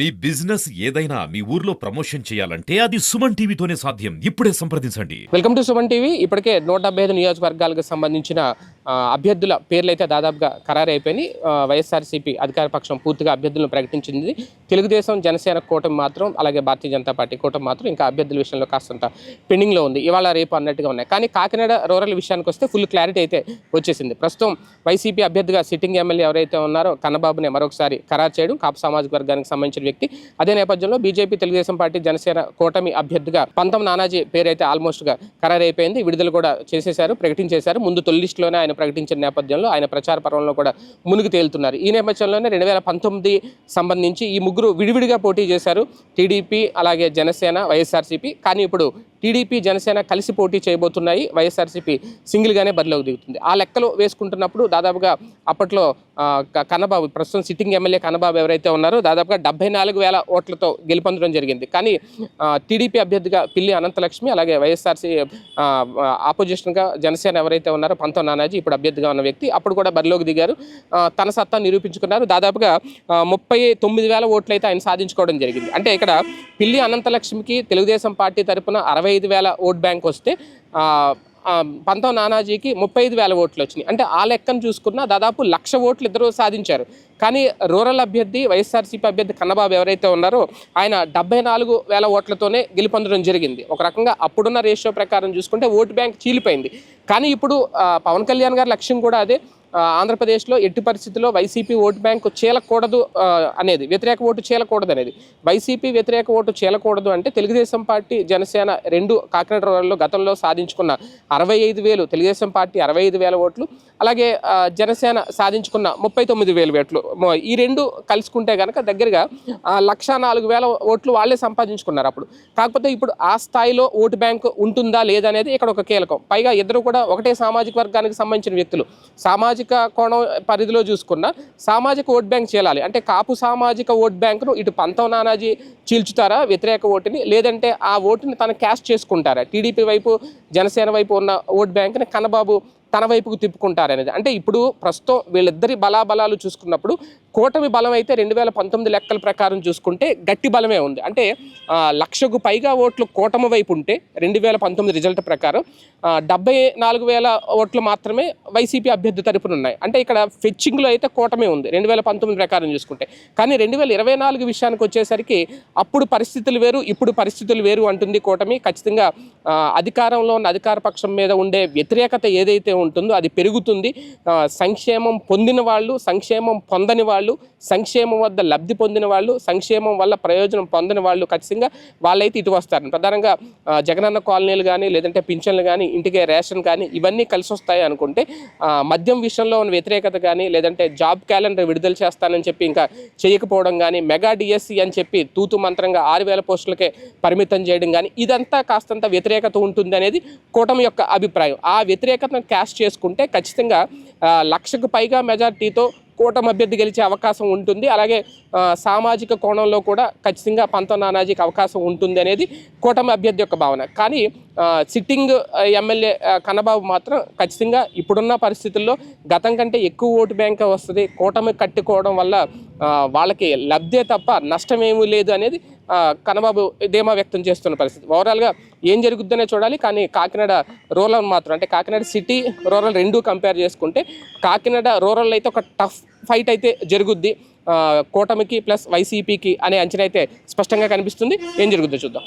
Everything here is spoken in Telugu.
మీ బిజినెస్ ఏదైనా మీ ఊర్లో ప్రమోషన్ చేయాలంటే అది సుమన్ టీవీతోనే సాధ్యం. ఇప్పుడే సంప్రదించండి. Welcome to Suman TV. ఇప్పటికే 175 నియోజకవర్గాలకు సంబంధించిన అభ్యర్థుల పేర్లు అయితే దాదాపుగా ఖరారైపోయినాయి. వైఎస్ఆర్సీపీ అధికార పక్షం పూర్తిగా అభ్యర్థులను ప్రకటించింది. తెలుగుదేశం, జనసేన కూటమి మాత్రం, అలాగే భారతీయ జనతా పార్టీ కూటమి మాత్రం ఇంకా అభ్యర్థుల విషయంలో కాస్తంత పెండింగ్లో ఉంది. ఇవాళ రేపు అన్నట్టుగా ఉన్నాయి. కానీ కాకినాడ రూరల్ విషయానికి వస్తే ఫుల్ క్లారిటీ అయితే వచ్చేసింది. ప్రస్తుతం వైసీపీ అభ్యర్థిగా సిట్టింగ్ ఎమ్మెల్యే ఎవరైతే ఉన్నారో కన్నబాబునే మరొకసారి ఖరారు చేయడం, కాపు సామాజిక వర్గానికి సంబంధించిన వ్యక్తి. అదే నేపథ్యంలో బీజేపీ, తెలుగుదేశం పార్టీ, జనసేన కూటమి అభ్యర్థిగా పంతం నానాజీ పేరైతే ఆల్మోస్ట్గా ఖరారైపోయింది. విడుదల కూడా చేసేశారు, ప్రకటించేశారు. ముందు తొలి లిస్టులోనే ఆయన ప్రకటించిన నేపథ్యంలో ఆయన ప్రచార పర్వంలో కూడా మునిగి తేలుతున్నారు. ఈ నేపథ్యంలోనే 2019 సంబంధించి ఈ ముగ్గురు విడివిడిగా పోటీ చేశారు. టీడీపీ, అలాగే జనసేన, వైఎస్ఆర్సీపీ. కానీ ఇప్పుడు టీడీపీ, జనసేన కలిసి పోటీ చేయబోతున్నాయి. వైఎస్ఆర్సీపీ సింగిల్గానే బరిలోకి దిగుతుంది. ఆ లెక్కలు వేసుకుంటున్నప్పుడు దాదాపుగా అప్పట్లో కన్నబాబు, ప్రస్తుతం సిట్టింగ్ ఎమ్మెల్యే కన్నబాబు ఎవరైతే ఉన్నారో దాదాపుగా 74,000 ఓట్లతో గెలుపొందడం జరిగింది. కానీ టీడీపీ అభ్యర్థిగా పిల్లి అనంతలక్ష్మి, అలాగే వైఎస్ఆర్సీ ఆపోజిషన్గా జనసేన ఎవరైతే ఉన్నారో పంతం నానాజీ ఇప్పుడు అభ్యర్థిగా ఉన్న వ్యక్తి అప్పుడు కూడా బరిలోకి దిగారు. తన సత్తా నిరూపించుకున్నారు. దాదాపుగా 39,000 ఓట్లు అయితే ఆయన సాధించుకోవడం జరిగింది. అంటే ఇక్కడ పిల్లి అనంతలక్ష్మికి తెలుగుదేశం పార్టీ తరఫున 65,000 ఓట్ బ్యాంక్ వస్తే పంతం నానాజీకి 35,000 ఓట్లు వచ్చినాయి. అంటే ఆ లెక్కను చూసుకున్నా దాదాపు 1,00,000 ఓట్లు ఇద్దరు సాధించారు. కానీ రూరల్ అభ్యర్థి, వైఎస్ఆర్సీపీ అభ్యర్థి కన్నబాబు ఎవరైతే ఉన్నారో ఆయన 74,000 ఓట్లతోనే గెలుపొందడం జరిగింది. ఒక రకంగా అప్పుడున్న రేషియో ప్రకారం చూసుకుంటే ఓటు బ్యాంక్ చీలిపోయింది. కానీ ఇప్పుడు పవన్ కళ్యాణ్ గారి లక్ష్యం కూడా అదే. ఆంధ్రప్రదేశ్లో ఎట్టి పరిస్థితుల్లో వైసీపీ ఓటు బ్యాంకు చీలకూడదు అనేది, వ్యతిరేక ఓటు చీలకూడదు అనేది. వైసీపీ వ్యతిరేక ఓటు చీలకూడదు అంటే తెలుగుదేశం పార్టీ, జనసేన రెండు కాకినాడ రూరల్లో గతంలో సాధించుకున్న 65,000, తెలుగుదేశం పార్టీ 65,000 ఓట్లు, అలాగే జనసేన సాధించుకున్న 39,000 ఓట్లు, ఈ రెండు కలుసుకుంటే కనుక దగ్గరగా 104,000 ఓట్లు వాళ్ళే సంపాదించుకున్నారు అప్పుడు. కాకపోతే ఇప్పుడు ఆ స్థాయిలో ఓటు బ్యాంకు ఉంటుందా లేదనేది ఇక్కడ ఒక కీలకం. పైగా ఇద్దరు కూడా ఒకటే సామాజిక వర్గానికి సంబంధించిన వ్యక్తులు. సామాజిక కోణం పరిధిలో చూసుకున్న సామాజిక ఓట్ బ్యాంక్ చేయాలి అంటే కాపు సామాజిక ఓట్ బ్యాంకును ఇటు పంతం నానాజీ చీల్చుతారా వ్యతిరేక ఓటుని, లేదంటే ఆ ఓటుని తను క్యాష్ చేసుకుంటారా? టీడీపీ వైపు, జనసేన వైపు ఉన్న ఓట్ బ్యాంక్ని కన్నబాబు తన వైపుకు తిప్పుకుంటారనేది. అంటే ఇప్పుడు ప్రస్తుతం వీళ్ళిద్దరి బలాబలాలు చూసుకున్నప్పుడు కూటమి బలం అయితే 2019 లెక్కల ప్రకారం చూసుకుంటే గట్టి బలమే ఉంది. అంటే 1,00,000కు పైగా ఓట్లు కూటమి వైపు ఉంటే 2019 రిజల్ట్ ప్రకారం 74,000 ఓట్లు మాత్రమే వైసీపీ అభ్యర్థి తరపున ఉన్నాయి. అంటే ఇక్కడ ఫెచ్చింగ్లో అయితే కూటమి ఉంది 2019 ప్రకారం చూసుకుంటే. కానీ 2024 విషయానికి వచ్చేసరికి అప్పుడు పరిస్థితులు వేరు, ఇప్పుడు పరిస్థితులు వేరు అంటుంది కూటమి. ఖచ్చితంగా అధికారంలో ఉన్న అధికార పక్షం మీద ఉండే వ్యతిరేకత ఏదైతే ఉంటుందో అది పెరుగుతుంది. సంక్షేమం పొందిన వాళ్ళు, సంక్షేమం పొందని వాళ్ళు, సంక్షేమం వద్ద లబ్ధి పొందిన వాళ్ళు, సంక్షేమం వల్ల ప్రయోజనం పొందని వాళ్ళు ఖచ్చితంగా వాళ్ళైతే ఇటు వస్తారు. ప్రధానంగా జగనన్న కాలనీలు కానీ, లేదంటే పింఛన్లు కానీ, ఇంటికే రేషన్ కానీ ఇవన్నీ కలిసి వస్తాయి అనుకుంటే మద్యం విషయంలో ఉన్న వ్యతిరేకత కానీ, లేదంటే జాబ్ క్యాలెండర్ విడుదల చేస్తానని చెప్పి ఇంకా చేయకపోవడం కానీ, మెగా డిఎస్సి అని చెప్పి తూతు మంత్రంగా 6,000 పోస్టులకే పరిమితం చేయడం కానీ, ఇదంతా కాస్తంత వ్యతిరేకత ఉంటుంది అనేది కూటమి యొక్క అభిప్రాయం. ఆ వ్యతిరేకతను క్యాష్ చేసుకుంటే ఖచ్చితంగా 1,00,000కు పైగా మెజార్టీతో కూటమి అభ్యర్థి గెలిచే అవకాశం ఉంటుంది. అలాగే సామాజిక కోణంలో కూడా ఖచ్చితంగా పంతం నానాజీకి అవకాశం ఉంటుంది అనేది కూటమి అభ్యర్థి యొక్క భావన. కానీ సిట్టింగ్ ఎమ్మెల్యే కన్నబాబు మాత్రం ఖచ్చితంగా ఇప్పుడున్న పరిస్థితుల్లో గతం కంటే ఎక్కువ ఓటు బ్యాంక్ వస్తుంది, కూటమి కట్టుకోవడం వల్ల వాళ్ళకి లబ్ధే తప్ప నష్టమేమీ లేదు అనేది కన్నబాబు ధీమా వ్యక్తం చేస్తున్న పరిస్థితి. ఓవరాల్గా ఏం జరుగుద్దనే చూడాలి. కానీ కాకినాడ రూరల్ మాత్రం, అంటే కాకినాడ సిటీ, రూరల్ రెండూ కంపేర్ చేసుకుంటే కాకినాడ రూరల్ అయితే ఒక టఫ్ ఫైట్ అయితే జరుగుద్ది కూటమికి ప్లస్ వైసీపీకి అనే అంచనా అయితే స్పష్టంగా కనిపిస్తుంది. ఏం జరుగుద్దో చూద్దాం.